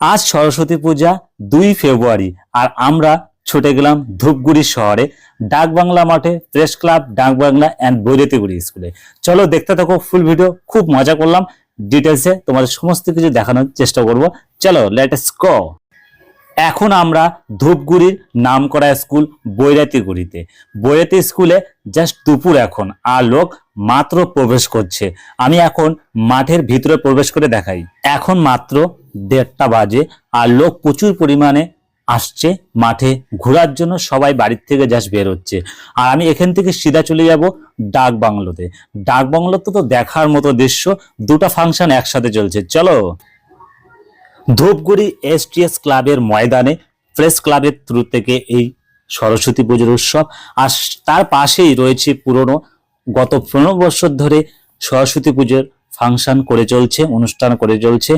আজ সরস্বতী পূজা 2 ফেব্রুয়ারি আর আমরা ছুটে গেলাম ধূপগুড়ি শহরে ডাকবাংলা মাঠে প্রেস ক্লাব ডাকবাংলা অ্যান্ড বৈরতিগুড়ি স্কুলে। চলো দেখতে থাকো ফুল ভিডিও, খুব মজা করলাম। ডিটেলসে তোমাদের সমস্ত কিছু দেখানোর চেষ্টা করব। চলো লেটস গো। এখন আমরা ধূপগুড়ির নামকরা স্কুল বৈরাতিগুড়িতে। বৈরাতি স্কুলে জাস্ট দুপুর এখন, আর লোক মাত্র প্রবেশ করছে। আমি এখন মাঠের ভিতরে প্রবেশ করে দেখাই। এখন মাত্র 1:30 বাজে আর লোক প্রচুর পরিমাণে আসছে মাঠে ঘোরার জন্য। সবাই বাড়ির থেকে জাস্ট বের হচ্ছে আর আমি এখান থেকে সিধা চলে যাব ডাক বাংলোতে। ডাক বাংলোতে তো দেখার মতো দৃশ্য, দুটো ফাংশন একসাথে চলছে। চলো। ধূপগুড়ি এসটিএস ক্লাবের ময়দানে প্রেস ক্লাবের থ্রু থেকে এই সরস্বতী পুজোর উৎসব, আর তার পাশেই রয়েছে পুরনো গত 15 বছর ধরে সরস্বতী পুজোর ফাংশন করে চলছে, অনুষ্ঠান করে চলছে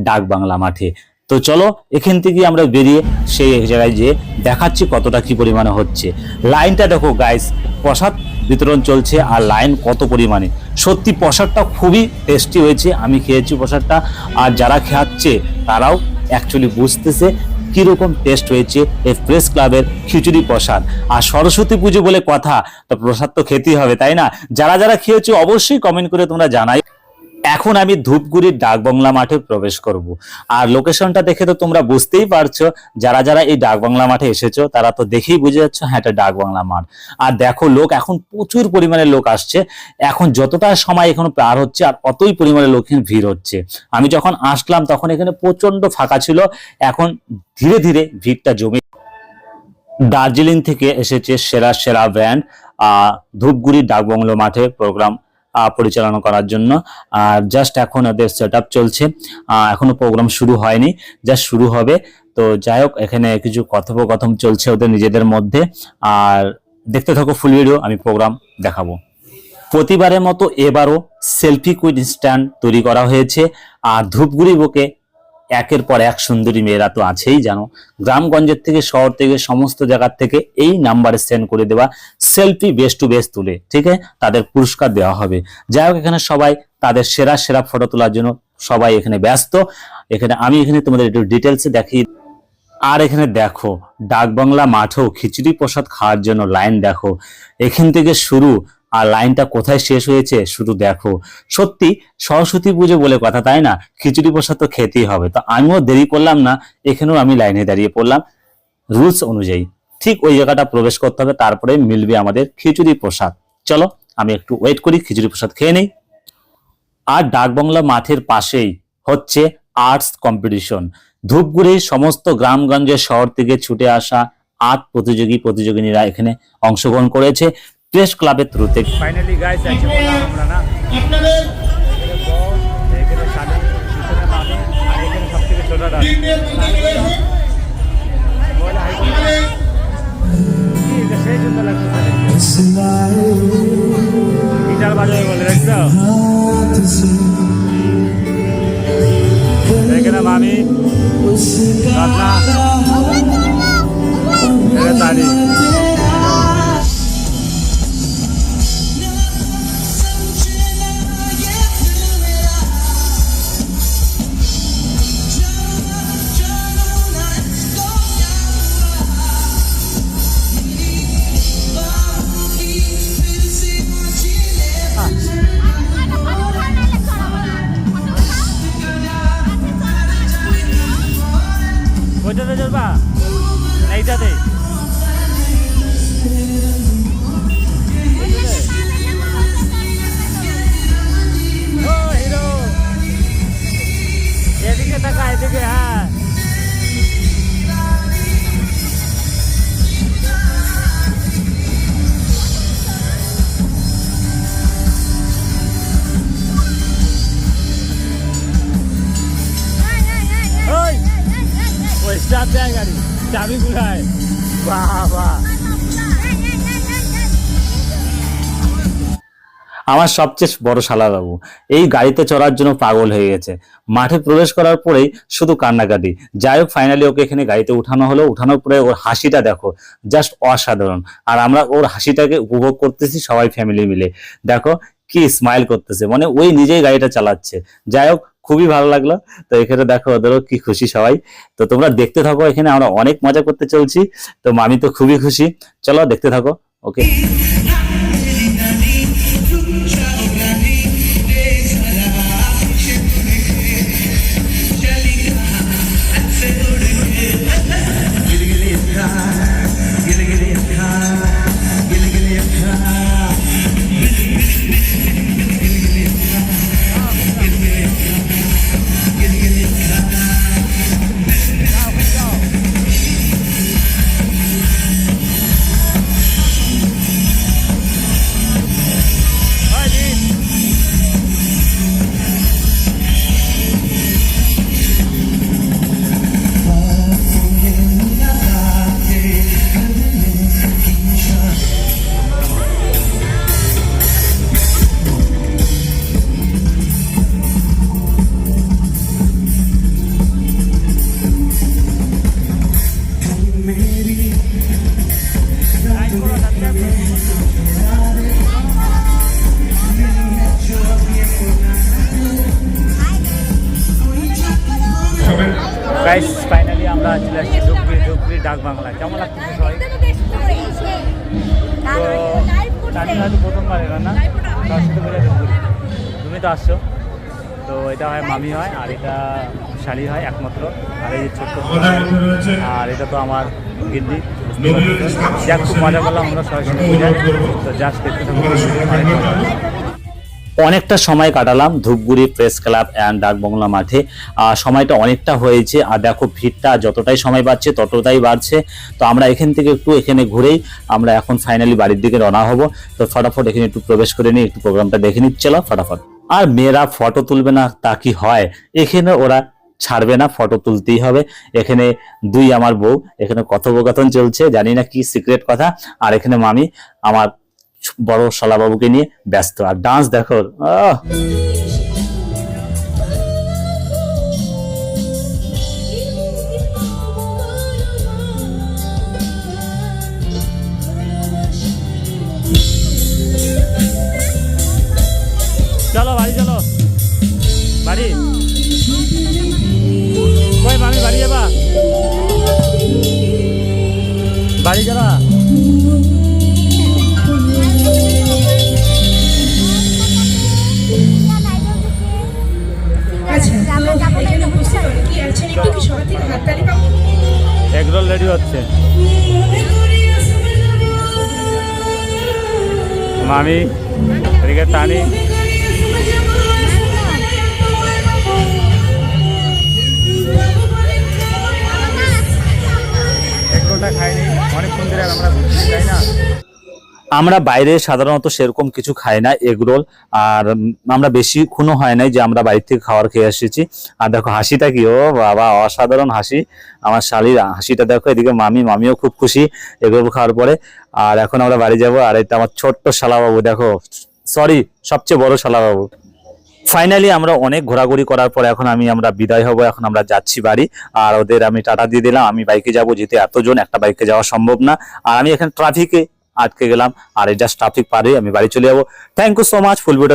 ডাক বাংলা মাঠে। তো চলো এখান থেকে আমরা বেরিয়ে সেই জায়গায় যেয়ে দেখাচ্ছি কতটা কি পরিমাণে হচ্ছে। লাইনটা দেখো গাইস, প্রসাদ বিতরণ চলছে আর লাইন কত পরিমাণে। সত্যি প্রসাদটা খুবই টেস্টি হয়েছে, আমি খেয়েছি প্রসাদটা, আর যারা খাচ্ছে তারাও অ্যাকচুয়ালি বুঝতেছে কিরকম টেস্ট হয়েছে এই প্রেস ক্লাবের খিচুড়ি প্রসাদ। আর সরস্বতী পুজো বলে কথা, তো প্রসাদ তো খেতেই হবে, তাই না? যারা যারা খেয়েছো অবশ্যই কমেন্ট করে তোমরা জানাই। এখন আমি ধূপগুড়ির ডাকবাংলা মাঠে প্রবেশ করব, আর লোকেশনটা দেখে তো তোমরা বুঝতেই পারছো, যারা যারা এই ডাকবাংলা মাঠে এসেছো তারা তো দেখেই বুঝে যাচ্ছ হ্যাঁ এটা ডাকবাংলা মাঠ। আর দেখো লোক এখন প্রচুর পরিমাণে লোক আসছে, এখন যতটা সময় এখন পার হচ্ছে আর অতই পরিমাণে লোক ভিড় হচ্ছে। আমি যখন আসলাম তখন এখানে প্রচন্ড ফাঁকা ছিল, এখন ধীরে ধীরে ভিড়টা জমে। দার্জিলিং থেকে এসেছে সেরা সেরা ব্যান্ড ধূপগুড়ি ডাকবাংলো মাঠে প্রোগ্রাম পরিচালনা করার জন্য। আর জাস্ট এখন ওদের সেট আপ চলছে, এখনো প্রোগ্রাম শুরু হয়নি, জাস্ট শুরু হবে। তো যাই হোক, এখানে কিছু কথোপকথন চলছে ওদের নিজেদের মধ্যে, আর দেখতে থাকো ফুল ভিডিও, আমি প্রোগ্রাম দেখাবো। প্রতিবারের মতো এবারও সেলফি কুইন স্ট্যান্ড তৈরি করা হয়েছে, আর ধূপগুড়ি বুকে একের পর এক সুন্দরী মেয়েরা তো আছেই জানো, গ্রামগঞ্জের থেকে শহর থেকে সমস্ত জায়গার থেকে এই নাম্বারে সেন্ড করে দেওয়া সেলফি বেস্ট টু বেস্ট তুলে, ঠিক আছে, তাদের পুরস্কার দেওয়া হবে। যাই হোক, এখানে সবাই তাদের সেরা সেরা ফটো তোলার জন্য সবাই এখানে ব্যস্ত। আমি এখানে তোমাদের একটু ডিটেলসে দেখি। আর এখানে দেখো ডাকবাংলা মাঠেও খিচুড়ি প্রসাদ খাওয়ার জন্য লাইন দেখো, এখান থেকে শুরু আর লাইনটা কোথায় শেষ হয়েছে শুধু দেখো। সত্যি সরস্বতী পুজো বলে কথা, তাই না? খিচুড়ি প্রসাদ তো খেতেই হবে। তো আমিও দেরি করলাম না, এখানেও আমি লাইনে দাঁড়িয়ে পড়লাম রুলস অনুযায়ী। ঠিক ওই জায়গাটা প্রবেশ করতে হবে, তারপরে মিলবে আমাদের খিচুড়ি প্রসাদ। চলো আমি একটু ওয়েট করি, খিচুড়ি প্রসাদ খেয়ে নেই। আর ডাকবাংলা মাঠের পাশেই হচ্ছে আর্টস কম্পিটিশন। ধূপগুড়ির সমস্ত গ্রামগঞ্জের শহর থেকে ছুটে আসা আর্ট প্রতিযোগিনীরা এখানে অংশগ্রহণ করেছে প্রেস ক্লাবের থ্রুতে। ফাইনালি গাইস আজকে বললাম আমরা না আপনাদের এখানে শালি পিছনে মামি আর এখানে সবথেকে ছোটটা বলে হাই করে কি এটা সেই জন্য লাগছে গিটার বাজায় বলে দেখছো, এখানে মামি রাতনা এখানে তারি। ওইটাতে চলবা এইটাতে হিরো এদিকে টাকা এদিকে। হ্যাঁ গাড়ি চাবি ঘুরায় বাবা। আমার সবচেয়ে বড় শালা বাবু এই গাড়িতে চড়ার জন্য পাগল হয়ে গেছে। মাঠে প্রবেশ করার পরেই শুধু কান্নাকাটি। যাই হোক, ফাইনালি ওকে এখানে গাড়িতে উঠানো হলো। উঠানোর পরে ওর হাসিটা দেখো, জাস্ট অসাধারণ। আর আমরা ওর হাসিটাকে উপভোগ করতেছি সবাই ফ্যামিলি মিলে। দেখো কি স্মাইল করতেছে, মানে ওই নিজেই গাড়িটা চালাচ্ছে। যাই হোক, খুবই ভালো লাগলো। তো এখানে দেখো ওদেরও কি খুশি সবাই। তো তোমরা দেখতে থাকো, এখানে আমরা অনেক মজা করতে চলছি। তো মামি তো খুবই খুশি, চলো দেখতে থাকো। ওকে। গাইস ফাইনালি আমরা চলে আসছি ধূপগুড়ি ডাক বাংলা। কেমন লাগতেছে সবাই? তো আমি হয়তো প্রথমবার এলাম না, সরস্বতী পূজা ধূপগুড়ি। তুমি তো আসছো। তো এটা হয় মামি হয়, আর এটা শালি হয় একমাত্র, আর এই ছোট্ট, আর এটা তো আমার গিন্নি। যাক খুব মজা করলাম আমরা সরস্বতী পূজায়। তো জাস্ট দেখতে থাকবো। অনেকটা সময় কাটালাম ধূপগুড়ি প্রেস ক্লাব অ্যান্ড ডাক বাংলা মাঠে। সময়টা অনেকটা হয়েছে, আর দেখো ভিড়টা যতটাই সময় বাড়ছে ততটাই বাড়ছে। তো আমরা এখান থেকে একটু এখানে ঘুরেই আমরা এখন ফাইনালি বাড়ির দিকে রওনা হব। তো ফটাফট এখানে একটু প্রবেশ করে নিই, একটু প্রোগ্রামটা দেখে নিচ্ছিল ফটাফট। আর মেয়েরা ফটো তুলবে না তা কি হয়, এখানে ওরা ছাড়বে না, ফটো তুলতেই হবে। এখানে দুই আমার বউ, এখানে কথোপকথন চলছে, জানি না কি সিক্রেট কথা। আর এখানে মামি আমার বড় শালাবাবুকে নিয়ে ব্যস্ত, আর ডান্স দেখো। চলো বাড়ি, চলো বাড়ি। কই মামি বাড়ি যাবা? বাড়ি যাবা? এগরোল রেডি হচ্ছে। মামি এদিকে টানি। এগরোলটা খাইনি অনেকক্ষণ ধরে, আমরা ঘুরতে যাই না। আমরা বাইরে সাধারণত সেরকম কিছু খাই না, এগরোল। আর আমরা বেশিক্ষণও হয় নাই যে আমরা বাড়ি থেকে খাবার খেয়ে এসেছি। আর দেখো হাসিটা কি, ও বাবা অসাধারণ হাসি আমার শালির হাসিটা দেখো। এদিকে মামিও খুব খুশি এগরোল খাওয়ার পরে। আর এখন আমরা বাড়ি যাব। আর এটা আমার ছোট্ট শালাবাবু দেখো, সরি সবচেয়ে বড় শালাবাবু। ফাইনালি আমরা অনেক ঘোরাঘুরি করার পর এখন আমরা বিদায় হব। এখন আমরা যাচ্ছি বাড়ি। আর ওদের আমি টাটা দিয়ে দিলাম, আমি বাইকে যাব, যেহেতু এতজন একটা বাইকে যাওয়া সম্ভব না। আর আমি এখানে ট্রাফিকে আটকে গেলাম, আর এই জাস্ট ট্রাফিক পারে আমি বাড়ি চলে যাবো। Thank you so much full video